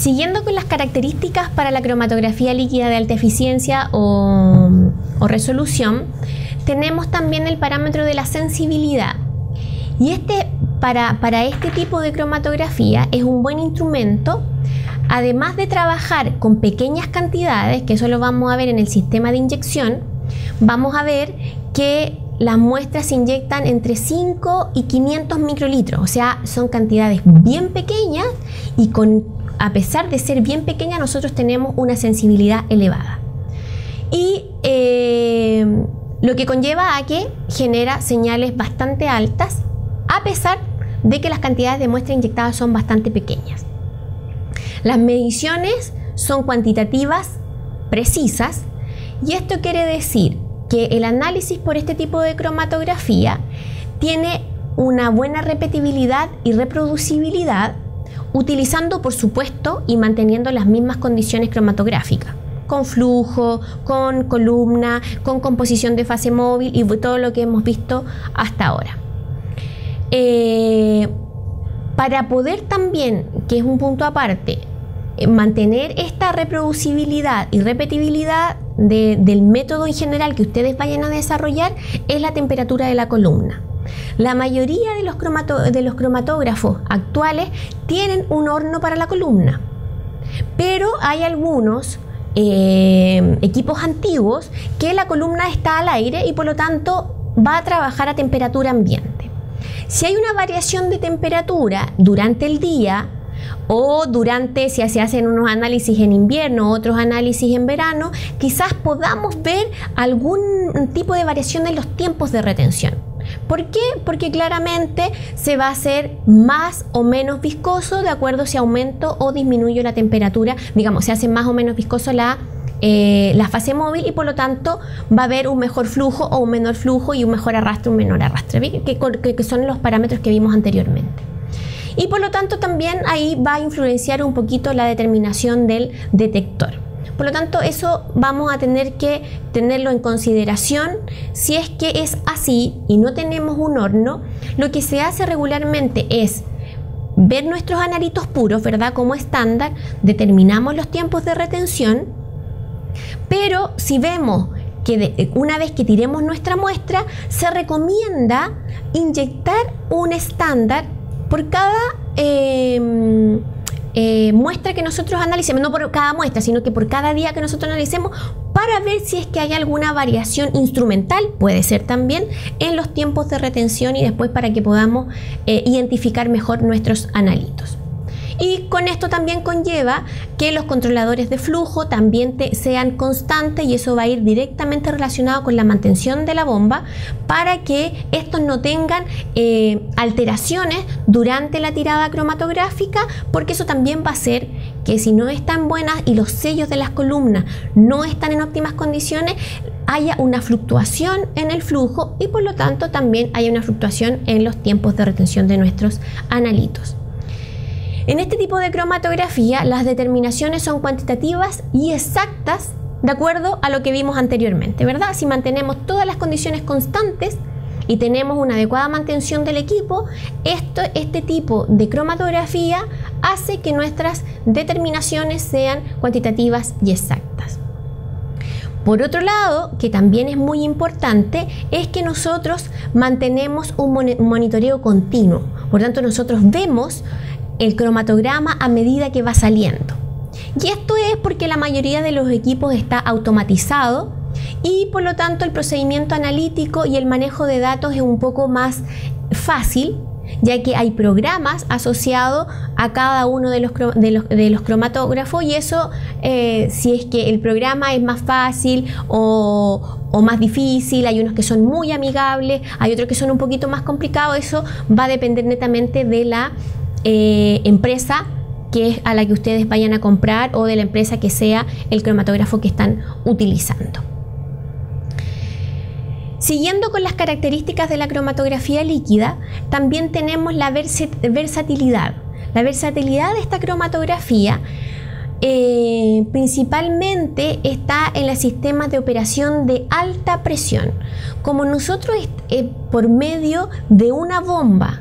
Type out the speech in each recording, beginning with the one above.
Siguiendo con las características para la cromatografía líquida de alta eficiencia o resolución, tenemos también el parámetro de la sensibilidad. Y para este tipo de cromatografía es un buen instrumento, además de trabajar con pequeñas cantidades, que eso lo vamos a ver en el sistema de inyección. Vamos a ver que las muestras se inyectan entre 5 y 500 microlitros, o sea, son cantidades bien pequeñas y a pesar de ser bien pequeñas, nosotros tenemos una sensibilidad elevada. Y lo que conlleva a que genera señales bastante altas, a pesar de que las cantidades de muestra inyectadas son bastante pequeñas. Las mediciones son cuantitativas, precisas, y esto quiere decir que el análisis por este tipo de cromatografía tiene una buena repetibilidad y reproducibilidad, utilizando, por supuesto, y manteniendo las mismas condiciones cromatográficas, con flujo, con columna, con composición de fase móvil y todo lo que hemos visto hasta ahora. Para poder también, que es un punto aparte, mantener esta reproducibilidad y repetibilidad del método en general que ustedes vayan a desarrollar, es la temperatura de la columna. La mayoría de los cromatógrafos actuales tienen un horno para la columna, pero hay algunos equipos antiguos que la columna está al aire y por lo tanto va a trabajar a temperatura ambiente. Si hay una variación de temperatura durante el día o si se hacen unos análisis en invierno, otros análisis en verano, quizás podamos ver algún tipo de variación en los tiempos de retención. ¿Por qué? Porque claramente se va a hacer más o menos viscoso de acuerdo si aumento o disminuyo la temperatura, digamos, se hace más o menos viscoso la fase móvil y por lo tanto va a haber un mejor flujo o un menor flujo y un mejor arrastre o un menor arrastre, que son los parámetros que vimos anteriormente. Y por lo tanto también ahí va a influenciar un poquito la determinación del detector. Por lo tanto, eso vamos a tener que tenerlo en consideración. Si es que es así y no tenemos un horno, lo que se hace regularmente es ver nuestros analitos puros, ¿verdad? Como estándar, determinamos los tiempos de retención, pero si vemos que una vez que tiremos nuestra muestra, se recomienda inyectar un estándar por cada muestra que nosotros analicemos, no por cada muestra, sino que por cada día que nosotros analicemos, para ver si es que hay alguna variación instrumental, puede ser también, en los tiempos de retención y después para que podamos identificar mejor nuestros analitos. Y con esto también conlleva que los controladores de flujo también sean constantes y eso va a ir directamente relacionado con la mantención de la bomba para que estos no tengan alteraciones durante la tirada cromatográfica, porque eso también va a hacer que si no están buenas y los sellos de las columnas no están en óptimas condiciones, haya una fluctuación en el flujo y por lo tanto también haya una fluctuación en los tiempos de retención de nuestros analitos. En este tipo de cromatografía, las determinaciones son cuantitativas y exactas de acuerdo a lo que vimos anteriormente, ¿verdad? Si mantenemos todas las condiciones constantes y tenemos una adecuada mantención del equipo, este tipo de cromatografía hace que nuestras determinaciones sean cuantitativas y exactas. Por otro lado, que también es muy importante, es que nosotros mantenemos un monitoreo continuo. Por tanto, nosotros vemos el cromatograma a medida que va saliendo. Y esto es porque la mayoría de los equipos está automatizado y por lo tanto el procedimiento analítico y el manejo de datos es un poco más fácil, ya que hay programas asociados a cada uno de los cromatógrafos y eso, si es que el programa es más fácil o más difícil, hay unos que son muy amigables, hay otros que son un poquito más complicados, eso va a depender netamente de la empresa que es a la que ustedes vayan a comprar o de la empresa que sea el cromatógrafo que están utilizando. Siguiendo con las características de la cromatografía líquida, también tenemos la versatilidad. La versatilidad de esta cromatografía principalmente está en los sistemas de operación de alta presión. Como nosotros por medio de una bomba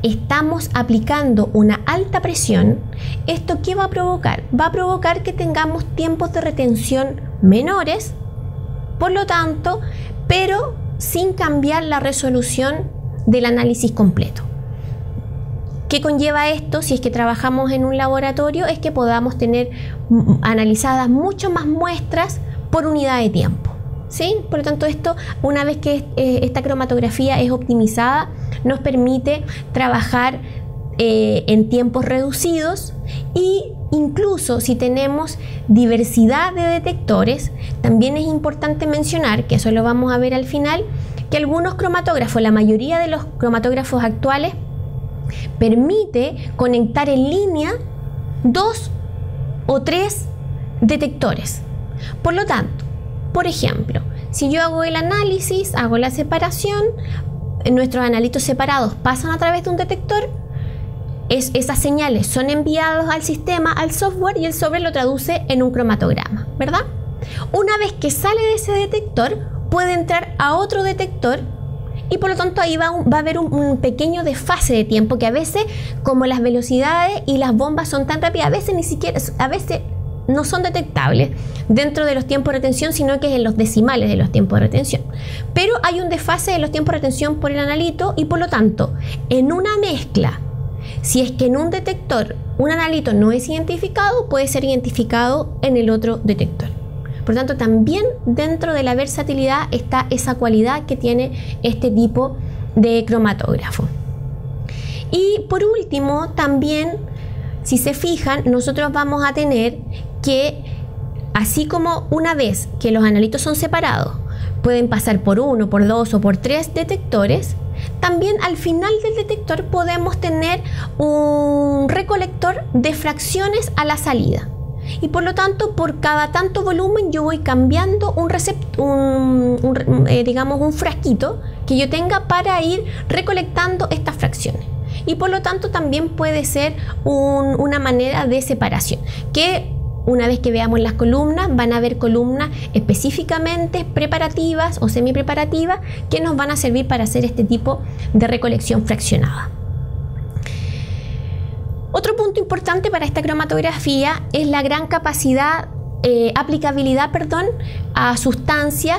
estamos aplicando una alta presión, ¿esto qué va a provocar? Va a provocar que tengamos tiempos de retención menores, por lo tanto, pero sin cambiar la resolución del análisis completo. ¿Qué conlleva esto? Si es que trabajamos en un laboratorio, es que podamos tener analizadas mucho más muestras por unidad de tiempo, ¿sí? Por lo tanto, esto, una vez que esta cromatografía es optimizada, nos permite trabajar en tiempos reducidos, y incluso si tenemos diversidad de detectores, también es importante mencionar, que eso lo vamos a ver al final, que algunos cromatógrafos, la mayoría de los cromatógrafos actuales, permite conectar en línea 2 o 3 detectores. Por lo tanto, por ejemplo, si yo hago el análisis, hago la separación, nuestros analitos separados pasan a través de un detector, esas señales son enviadas al sistema, al software, y el software lo traduce en un cromatograma, ¿verdad? Una vez que sale de ese detector, puede entrar a otro detector, y por lo tanto ahí va a haber un pequeño desfase de tiempo, que a veces, como las velocidades y las bombas son tan rápidas, a veces no son detectables dentro de los tiempos de retención, sino que es en los decimales de los tiempos de retención. Pero hay un desfase de los tiempos de retención por el analito, y por lo tanto, en una mezcla, si es que en un detector un analito no es identificado, puede ser identificado en el otro detector. Por lo tanto, también dentro de la versatilidad está esa cualidad que tiene este tipo de cromatógrafo. Y por último, también, si se fijan, nosotros vamos a tener que, así como una vez que los analitos son separados, pueden pasar por 1, por 2 o por 3 detectores, también al final del detector podemos tener un recolector de fracciones a la salida. Y por lo tanto, por cada tanto volumen yo voy cambiando digamos un frasquito que yo tenga para ir recolectando estas fracciones. Y por lo tanto también puede ser una manera de separación, que una vez que veamos las columnas, van a haber columnas específicamente preparativas o semi-preparativas que nos van a servir para hacer este tipo de recolección fraccionada. Otro punto importante para esta cromatografía es la gran capacidad, aplicabilidad, a sustancias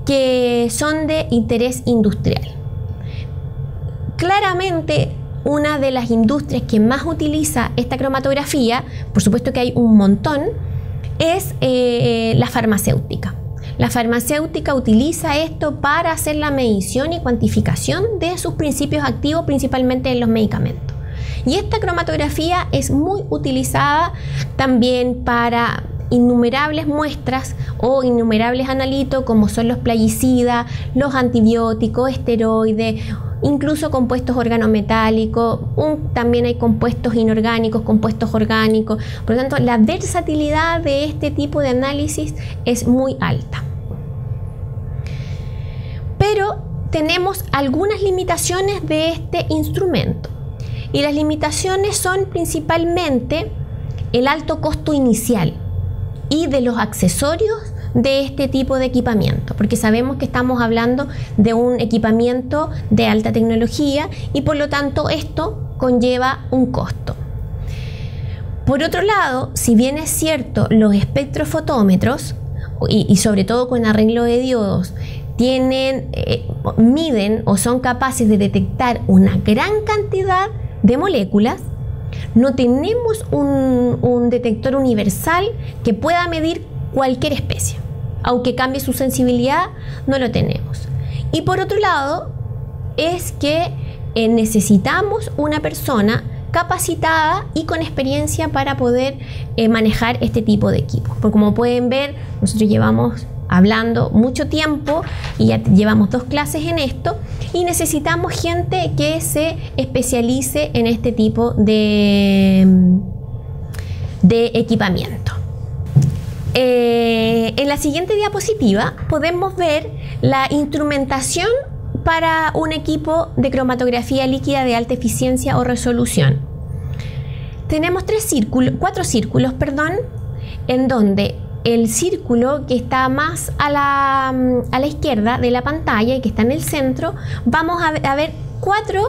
que son de interés industrial. Claramente, una de las industrias que más utiliza esta cromatografía, por supuesto que hay un montón, es la farmacéutica. La farmacéutica utiliza esto para hacer la medición y cuantificación de sus principios activos, principalmente en los medicamentos. Y esta cromatografía es muy utilizada también para innumerables muestras o innumerables analitos, como son los plaguicidas, los antibióticos, esteroides, incluso compuestos organometálicos, también hay compuestos inorgánicos, compuestos orgánicos. Por lo tanto, la versatilidad de este tipo de análisis es muy alta. Pero tenemos algunas limitaciones de este instrumento, y las limitaciones son principalmente el alto costo inicial y de los accesorios de este tipo de equipamiento, porque sabemos que estamos hablando de un equipamiento de alta tecnología, y por lo tanto esto conlleva un costo. Por otro lado, si bien es cierto, los espectrofotómetros, y sobre todo con arreglo de diodos, miden o son capaces de detectar una gran cantidad de moléculas, no tenemos un detector universal que pueda medir cualquier especie. Aunque cambie su sensibilidad, no lo tenemos. Y por otro lado, es que necesitamos una persona capacitada y con experiencia para poder manejar este tipo de equipos. Porque como pueden ver, nosotros llevamos hablando mucho tiempo y ya llevamos 2 clases en esto, y necesitamos gente que se especialice en este tipo de equipamiento. En la siguiente diapositiva podemos ver la instrumentación para un equipo de cromatografía líquida de alta eficiencia o resolución. Tenemos 4 círculos, en donde el círculo que está más a la izquierda de la pantalla y que está en el centro, vamos a ver 4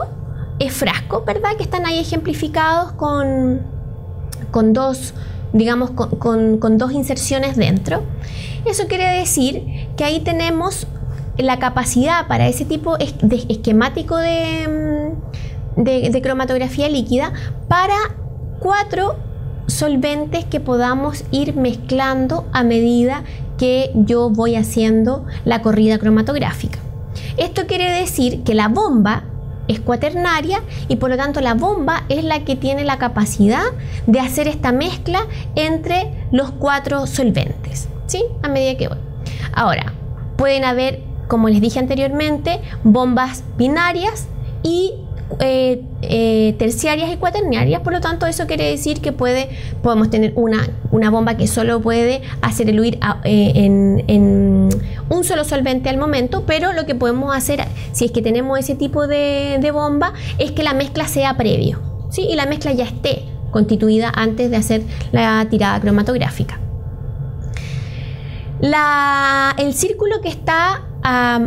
frascos, ¿verdad? Que están ahí ejemplificados con dos, digamos, con dos inserciones dentro. Eso quiere decir que ahí tenemos la capacidad para ese tipo de esquemático de cromatografía líquida para 4 solventes que podamos ir mezclando a medida que yo voy haciendo la corrida cromatográfica. Esto quiere decir que la bomba es cuaternaria y por lo tanto la bomba es la que tiene la capacidad de hacer esta mezcla entre los 4 solventes, ¿sí? A medida que voy. Ahora, pueden haber, como les dije anteriormente, bombas binarias y terciarias y cuaternarias. Por lo tanto, eso quiere decir que podemos tener una bomba que solo puede hacer eluir en un solo solvente al momento, pero lo que podemos hacer, si es que tenemos ese tipo de bomba, es que la mezcla sea previo, ¿sí? Y la mezcla ya esté constituida antes de hacer la tirada cromatográfica. El círculo que está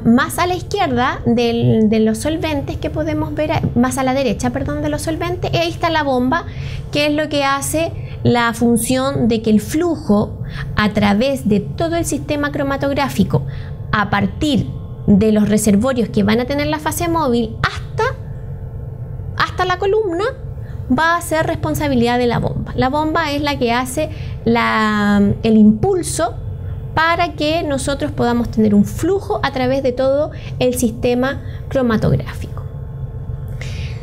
más a la izquierda de los solventes que podemos ver, más a la derecha, perdón, de los solventes, ahí está la bomba, que es lo que hace la función de que el flujo a través de todo el sistema cromatográfico, a partir de los reservorios que van a tener la fase móvil hasta la columna, va a ser responsabilidad de la bomba. La bomba es la que hace el impulso para que nosotros podamos tener un flujo a través de todo el sistema cromatográfico.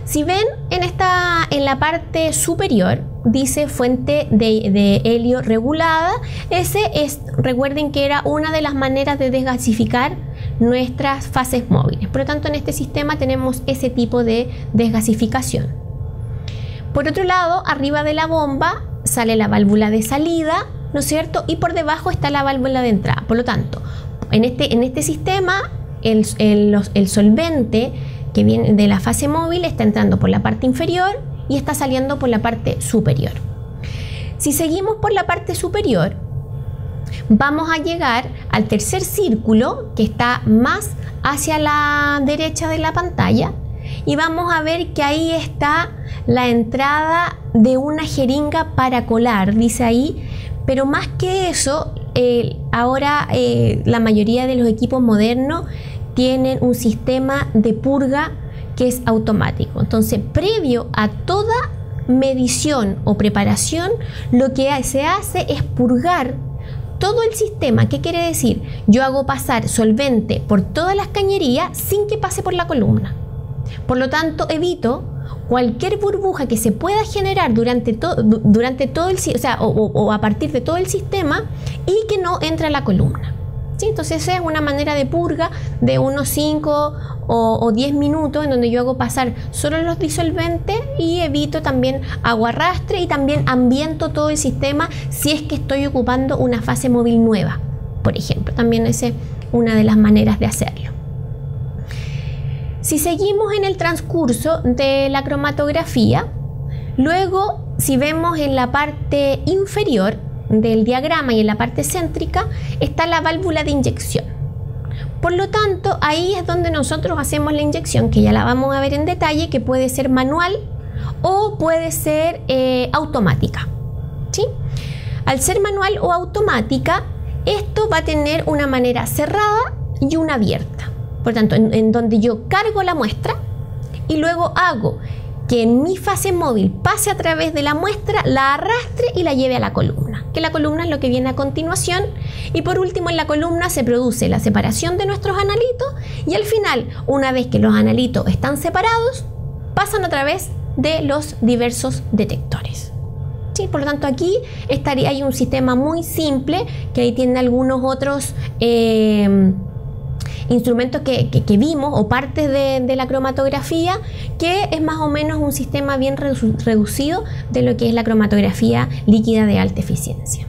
Si ven en la parte superior dice fuente de helio regulada. Recuerden que era una de las maneras de desgasificar nuestras fases móviles. Por lo tanto, en este sistema tenemos ese tipo de desgasificación. Por otro lado, arriba de la bomba sale la válvula de salida, ¿no es cierto? Y por debajo está la válvula de entrada. Por lo tanto, en este sistema, el solvente que viene de la fase móvil está entrando por la parte inferior y está saliendo por la parte superior. Si seguimos por la parte superior, vamos a llegar al tercer círculo, que está más hacia la derecha de la pantalla, y vamos a ver que ahí está la entrada de una jeringa para colar, dice ahí. Pero más que eso, ahora la mayoría de los equipos modernos tienen un sistema de purga que es automático. Entonces, previo a toda medición o preparación, lo que se hace es purgar todo el sistema. ¿Qué quiere decir? Yo hago pasar solvente por todas las cañerías sin que pase por la columna. Por lo tanto, evito cualquier burbuja que se pueda generar durante todo el, o a partir de todo el sistema y que no entre a la columna, ¿sí? Entonces esa es una manera de purga de unos 5 o 10 minutos, en donde yo hago pasar solo los disolventes y evito también aguarrastre, y también ambiento todo el sistema si es que estoy ocupando una fase móvil nueva, por ejemplo. También esa es una de las maneras de hacerlo. Si seguimos en el transcurso de la cromatografía, luego, si vemos en la parte inferior del diagrama y en la parte céntrica, está la válvula de inyección. Por lo tanto, ahí es donde nosotros hacemos la inyección, que ya la vamos a ver en detalle, que puede ser manual o puede ser automática, ¿sí? Al ser manual o automática, esto va a tener una manera cerrada y una abierta. Por tanto, en donde yo cargo la muestra y luego hago que en mi fase móvil pase a través de la muestra, la arrastre y la lleve a la columna, que la columna es lo que viene a continuación. Y por último, en la columna se produce la separación de nuestros analitos, y al final, una vez que los analitos están separados, pasan a través de los diversos detectores. ¿Sí? Por lo tanto, aquí hay un sistema muy simple, que ahí tiene algunos otros instrumentos que vimos, o partes de la cromatografía, que es más o menos un sistema bien reducido de lo que es la cromatografía líquida de alta eficiencia.